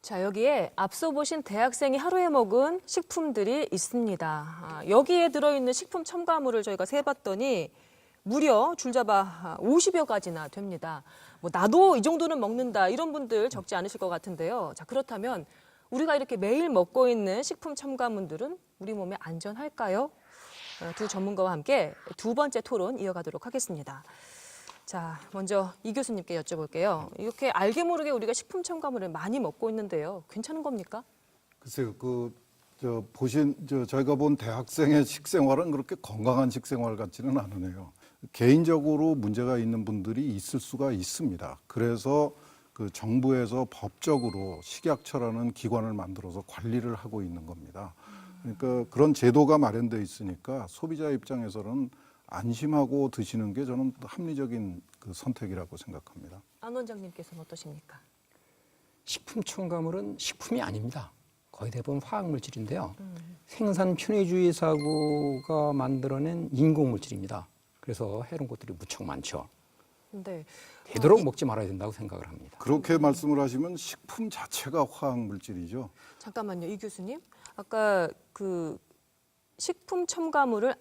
자, 여기에 앞서 보신 대학생이 하루에 먹은 식품들이 있습니다. 여기에 들어있는 식품 첨가물을 저희가 세봤더니 무려 줄잡아 50여 가지나 됩니다. 뭐 나도 이 정도는 먹는다 이런 분들 적지 않으실 것 같은데요. 자, 그렇다면 우리가 이렇게 매일 먹고 있는 식품 첨가물들은 우리 몸에 안전할까요? 두 전문가와 함께 두 번째 토론 이어가도록 하겠습니다. 자, 먼저 이 교수님께 여쭤볼게요. 이렇게 알게 모르게 우리가 식품 첨가물을 많이 먹고 있는데요. 괜찮은 겁니까? 글쎄요, 저희가 본 대학생의 식생활은 그렇게 건강한 식생활 같지는 않으네요. 개인적으로 문제가 있는 분들이 있을 수가 있습니다. 그래서 그 정부에서 법적으로 식약처라는 기관을 만들어서 관리를 하고 있는 겁니다. 그러니까 그런 제도가 마련되어 있으니까 소비자 입장에서는 안심하고 드시는 게 저는 합리적인 그 선택이라고 생각합니다. 안 원장님께서는 어떠십니까? 식품 첨가물은 식품이 아닙니다. 거의 대부분 화학물질인데요. 생산 편의주의 사고가 만들어낸 인공물질입니다. 그래서 해로운 것들이 무척 많죠. 네. 되도록 먹지 말아야 된다고 생각을 합니다. 그렇게 말씀을 하시면 식품 자체가 화학물질이죠. 잠깐만요, 이 교수님. 아까 그 식품 첨가물은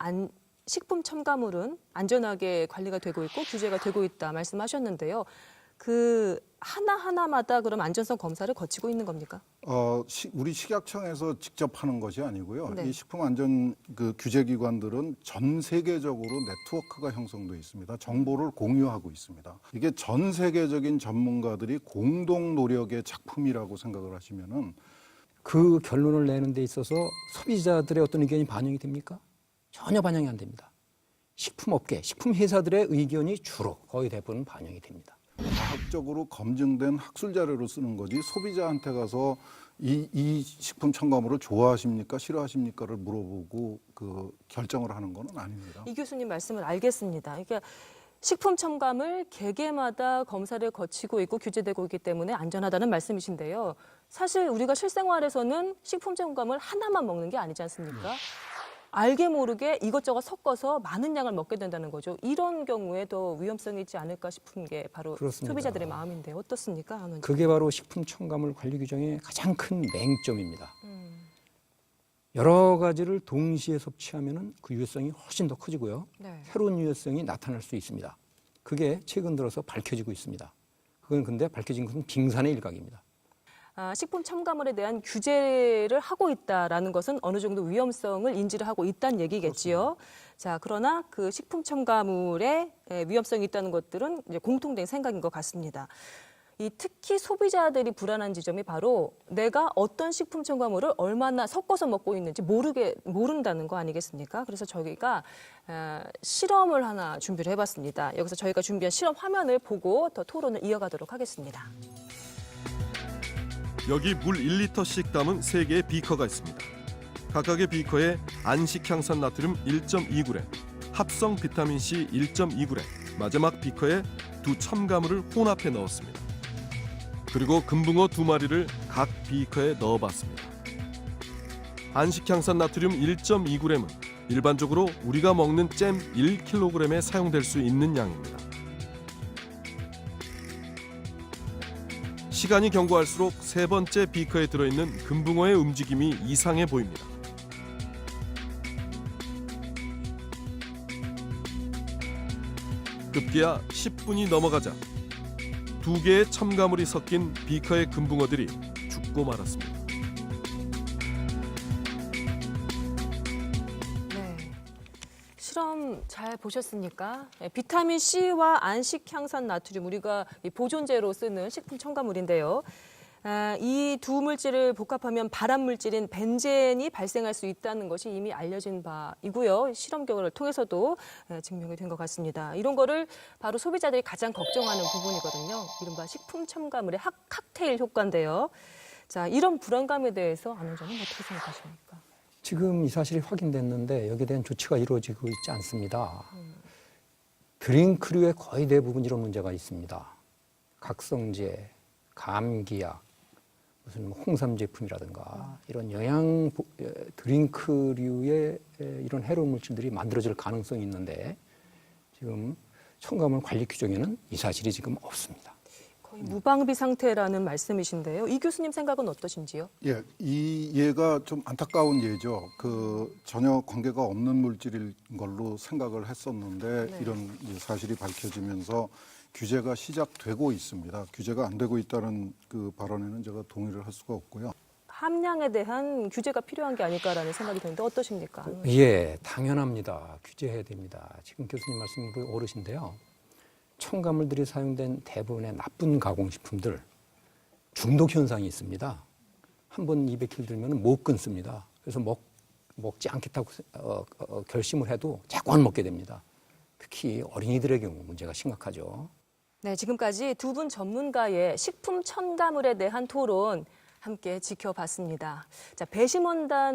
안전하게 관리가 되고 있고 규제가 되고 있다 말씀하셨는데요. 그 하나하나마다 그럼 안전성 검사를 거치고 있는 겁니까? 우리 식약청에서 직접 하는 것이 아니고요. 네. 이 식품안전 그 규제기관들은 전 세계적으로 네트워크가 형성돼 있습니다. 정보를 공유하고 있습니다. 이게 전 세계적인 전문가들이 공동 노력의 작품이라고 생각을 하시면은 그 결론을 내는 데 있어서 소비자들의 어떤 의견이 반영이 됩니까? 전혀 반영이 안 됩니다. 식품업계, 식품회사들의 의견이 주로 거의 대부분 반영이 됩니다. 과학적으로 검증된 학술 자료로 쓰는 거지 소비자한테 가서 이 식품 첨가물을 좋아하십니까 싫어하십니까를 물어보고 그 결정을 하는 건 아닙니다. 이 교수님 말씀을 알겠습니다. 그러니까 식품 첨가물 개개마다 검사를 거치고 있고 규제되고 있기 때문에 안전하다는 말씀이신데요. 사실 우리가 실생활에서는 식품 첨가물 하나만 먹는 게 아니지 않습니까? 알게 모르게 이것저것 섞어서 많은 양을 먹게 된다는 거죠. 이런 경우에 더 위험성이 있지 않을까 싶은 게 바로 그렇습니다. 소비자들의 마음인데 어떻습니까? 안 원장님? 그게 바로 식품 첨가물 관리 규정의 가장 큰 맹점입니다. 여러 가지를 동시에 섭취하면 그 유해성이 훨씬 더 커지고요. 네. 새로운 유해성이 나타날 수 있습니다. 그게 최근 들어서 밝혀지고 있습니다. 그건 근데 밝혀진 것은 빙산의 일각입니다. 식품 첨가물에 대한 규제를 하고 있다라는 것은 어느 정도 위험성을 인지를 하고 있다는 얘기겠지요. 자, 그러나 그 식품 첨가물에 위험성이 있다는 것들은 이제 공통된 생각인 것 같습니다. 특히 소비자들이 불안한 지점이 바로 내가 어떤 식품 첨가물을 얼마나 섞어서 먹고 있는지 모른다는 거 아니겠습니까? 그래서 저희가 실험을 하나 준비를 해봤습니다. 여기서 저희가 준비한 실험 화면을 보고 더 토론을 이어가도록 하겠습니다. 여기 물 1리터씩 담은 3개의 비커가 있습니다. 각각의 비커에 안식향산 나트륨 1.2g, 합성 비타민C 1.2g, 마지막 비커에 두 첨가물을 혼합해 넣었습니다. 그리고 금붕어 2마리를 각 비커에 넣어봤습니다. 안식향산 나트륨 1.2g은 일반적으로 우리가 먹는 잼 1kg에 사용될 수 있는 양입니다. 시간이 경과할수록 세 번째 비커에 들어있는 금붕어의 움직임이 이상해 보입니다. 급기야 10분이 넘어가자 2개의 첨가물이 섞인 비커의 금붕어들이 죽고 말았습니다. 네. 실험 잘 보셨습니까? 비타민 C와 안식향산 나트륨, 우리가 보존제로 쓰는 식품 첨가물인데요. 이 두 물질을 복합하면 발암 물질인 벤젠이 발생할 수 있다는 것이 이미 알려진 바이고요. 실험 결과를 통해서도 증명이 된 것 같습니다. 이런 거를 바로 소비자들이 가장 걱정하는 부분이거든요. 이른바 식품 첨가물의 칵테일 효과인데요. 자, 이런 불안감에 대해서 안 원장님 어떻게 생각하십니까? 지금 이 사실이 확인됐는데 여기에 대한 조치가 이루어지고 있지 않습니다. 드링크류의 거의 대부분 이런 문제가 있습니다. 각성제, 감기약, 무슨 홍삼 제품이라든가 이런 영양 드링크류의 이런 해로운 물질들이 만들어질 가능성이 있는데 지금 첨가물 관리 규정에는 이 사실이 지금 없습니다. 거의 거의 무방비 상태라는 말씀이신데요. 이 교수님 생각은 어떠신지요? 예, 이 예가 좀 안타까운 예죠. 전혀 관계가 없는 물질인 걸로 생각을 했었는데 네. 이런 이제 사실이 밝혀지면서 규제가 시작되고 있습니다. 규제가 안 되고 있다는 그 발언에는 제가 동의를 할 수가 없고요. 함량에 대한 규제가 필요한 게 아닐까라는 생각이 드는데 어떠십니까? 예, 당연합니다. 규제해야 됩니다. 지금 교수님 말씀으로 오르신데요. 첨가물들이 사용된 대부분의 나쁜 가공식품들 중독 현상이 있습니다. 한 번 입에 길들면 못 끊습니다. 그래서 먹지 않겠다고 결심을 해도 자꾸만 먹게 됩니다. 특히 어린이들의 경우 문제가 심각하죠. 네, 지금까지 두 분 전문가의 식품 첨가물에 대한 토론 함께 지켜봤습니다. 자, 배심원단